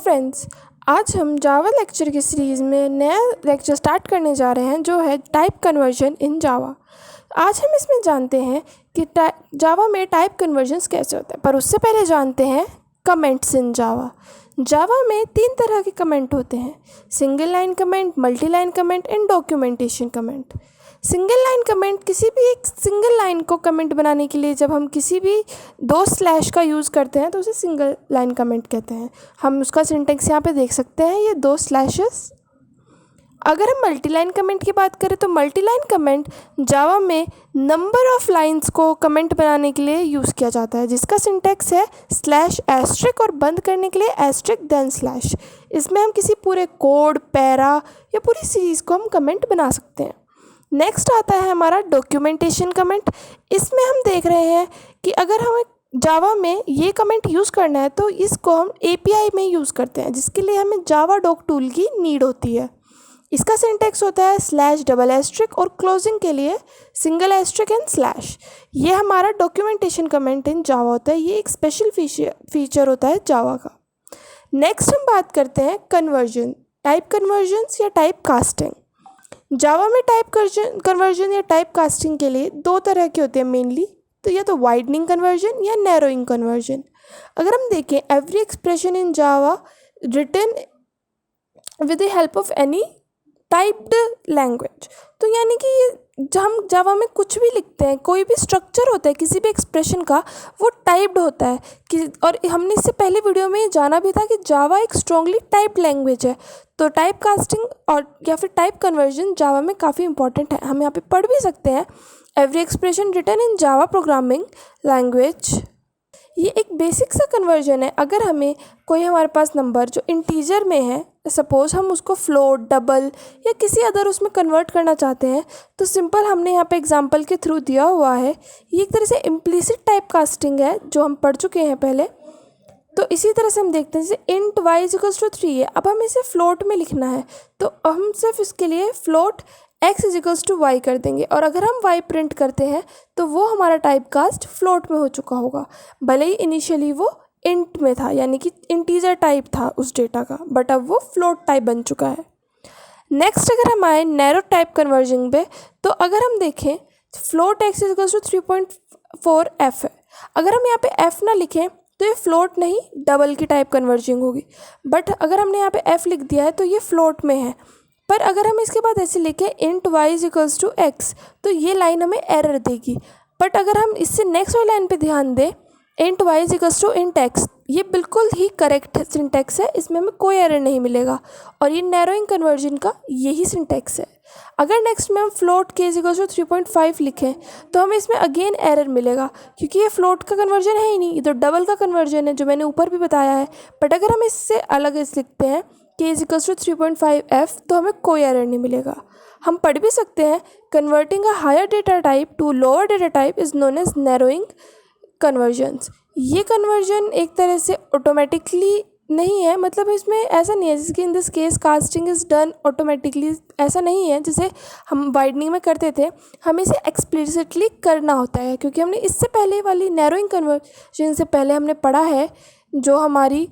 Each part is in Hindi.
फ्रेंड्स, आज हम जावा लेक्चर की सीरीज़ में नया लेक्चर स्टार्ट करने जा रहे हैं जो है टाइप कन्वर्जन इन जावा। आज हम इसमें जानते हैं कि जावा में टाइप कन्वर्जन्स कैसे होते हैं, पर उससे पहले जानते हैं कमेंट्स इन जावा। जावा में 3 तरह के कमेंट होते हैं: single line comment, multi line comment and documentation comment. Single line comment किसी भी एक सिंगल लाइन को कमेंट बनाने के लिए जब हम किसी भी 2 स्लैश का यूज़ करते हैं तो उसे सिंगल लाइन कमेंट कहते हैं। हम उसका सिंटेक्स यहाँ पे देख सकते हैं, ये 2 स्लैशेस। अगर हम मल्टी लाइन कमेंट की बात करें तो मल्टी लाइन कमेंट जावा में नंबर ऑफ़ लाइंस को कमेंट बनाने के लिए यूज़ किया जाता है, जिसका सिंटेक्स है स्लैश एस्ट्रिक और बंद करने के लिए एस्ट्रिक देन स्लैश। इसमें हम किसी पूरे कोड, पैरा या पूरी सीरीज़ को हम कमेंट बना सकते हैं। नेक्स्ट आता है हमारा डॉक्यूमेंटेशन कमेंट। इसमें हम देख रहे हैं कि अगर हमें जावा में ये कमेंट यूज़ करना है तो इसको हम एपीआई में यूज़ करते हैं, जिसके लिए हमें जावा डॉक टूल की नीड होती है। इसका सिंटेक्स होता है स्लैश डबल एस्ट्रिक और क्लोजिंग के लिए सिंगल एस्ट्रिक एंड स्लैश। ये हमारा डॉक्यूमेंटेशन कमेंट इन जावा होता है, ये एक स्पेशल फीचर होता है जावा का। नेक्स्ट हम बात करते हैं कन्वर्जन, टाइप कन्वर्जन्स या टाइप कास्टिंग। जावा में टाइप कन्वर्जन या टाइप कास्टिंग के लिए 2 तरह के होते हैं मेनली, तो या तो वाइडनिंग कन्वर्जन या नैरोइंग कन्वर्जन। अगर हम देखें every expression in Java written with the help of any typed language, तो यानी कि ये जब हम जावा में कुछ भी लिखते हैं, कोई भी स्ट्रक्चर होता है किसी भी एक्सप्रेशन का, वो टाइप्ड होता है कि, और हमने इससे पहले वीडियो में ये जाना भी था कि जावा एक स्ट्रॉन्गली टाइप्ड लैंग्वेज है। तो टाइप कास्टिंग और या फिर टाइप कन्वर्जन जावा में काफ़ी इंपॉर्टेंट है। हम यहाँ पे पढ़ भी सकते हैं every expression written in Java programming language. ये एक बेसिक सा कन्वर्जन है। अगर हमें कोई हमारे पास नंबर जो इंटीजर में है, सपोज़ हम उसको फ्लोट, डबल या किसी अदर उसमें कन्वर्ट करना चाहते हैं, तो सिंपल हमने यहाँ पे एग्जांपल के थ्रू दिया हुआ है। ये एक तरह से इम्प्लिसिट टाइप कास्टिंग है जो हम पढ़ चुके हैं पहले। तो इसी तरह से हम देखते हैं जैसे इंट y इक्वल्स टू 3 है, अब हमें इसे फ्लोट में लिखना है तो हम सिर्फ इसके लिए float x equals to y कर देंगे, और अगर हम y प्रिंट करते हैं तो वो हमारा टाइप कास्ट फ्लोट में हो चुका होगा, भले ही इनिशियली वो इंट में था, यानी कि इंटीजर टाइप था उस डेटा का, बट अब वो फ्लोट टाइप बन चुका है। नेक्स्ट अगर हम आए नैरो टाइप कन्वर्जन पे, तो अगर हम देखें float x equals to 3.4 f है। अगर हम यहाँ पे f ना लिखें तो ये फ्लोट नहीं डबल की टाइप कन्वर्जिंग होगी, बट अगर हमने यहाँ पे f लिख दिया है तो ये फ्लोट में है। पर अगर हम इसके बाद ऐसे लिखें int y equals to x, तो ये लाइन हमें एरर देगी। बट अगर हम इससे नेक्स्ट वाली लाइन पे ध्यान दें, int y equals to int x, ये बिल्कुल ही करेक्ट सिंटेक्स है, इसमें हमें कोई एरर नहीं मिलेगा, और ये नैरोइंग कन्वर्जन का यही सिंटेक्स है। अगर नेक्स्ट में हम फ्लोट k इक्वल्स टू 3.5 लिखें तो हमें इसमें अगेन एरर मिलेगा, क्योंकि ये फ्लोट का कन्वर्जन है ही नहीं, ये तो डबल का कन्वर्जन है जो मैंने ऊपर भी बताया है। बट अगर हम इससे अलग लिखते हैं k इक्वल्स टू 3.5 f, तो हमें कोई एरर नहीं मिलेगा। हम पढ़ भी सकते हैं converting a higher data type to lower data type is known as narrowing conversions. ये कन्वर्जन एक तरह से ऑटोमेटिकली नहीं है, मतलब इसमें ऐसा नहीं है जैसे कि in this case casting is done automatically, ऐसा नहीं है जैसे हम वाइडनिंग में करते थे। हमें इसे एक्सप्लिसिटली करना होता है, क्योंकि हमने इससे पहले वाली नैरोइंग कन्वर्जन से पहले हमने पढ़ा है जो हमारी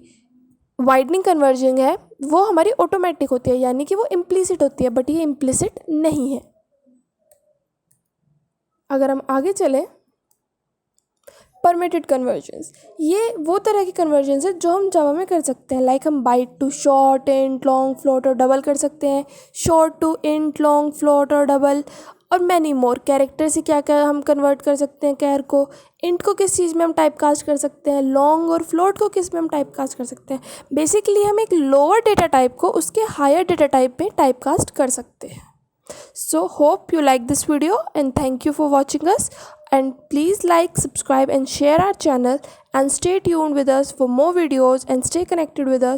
वाइडनिंग कन्वर्जन है वो हमारी ऑटोमेटिक होती है, यानी कि वो इम्प्लिसिट होती है, बट ये इम्प्लिसिट नहीं है। अगर हम आगे चलें, परमिटेड कन्वर्जन्स, ये वो तरह की कन्वर्जन्स है जो हम जावा में कर सकते हैं। लाइक हम byte to short, int, long, float और डबल कर सकते हैं, short to int, long, float और डबल, और मैनी मोर। कैरेक्टर से क्या क्या हम कन्वर्ट कर सकते हैं, कैर को, इंट को किस चीज़ में हम टाइप कास्ट कर सकते हैं, लॉन्ग और फ्लोट को किस में हम टाइप कास्ट कर सकते हैं। बेसिकली हम एक लोअर डेटा टाइप को उसके हायर डेटा टाइप में टाइप कास्ट कर सकते हैं। So hope you like this video and thank you for watching us, and please like, subscribe and share our channel, and stay tuned with us for more videos and stay connected with us.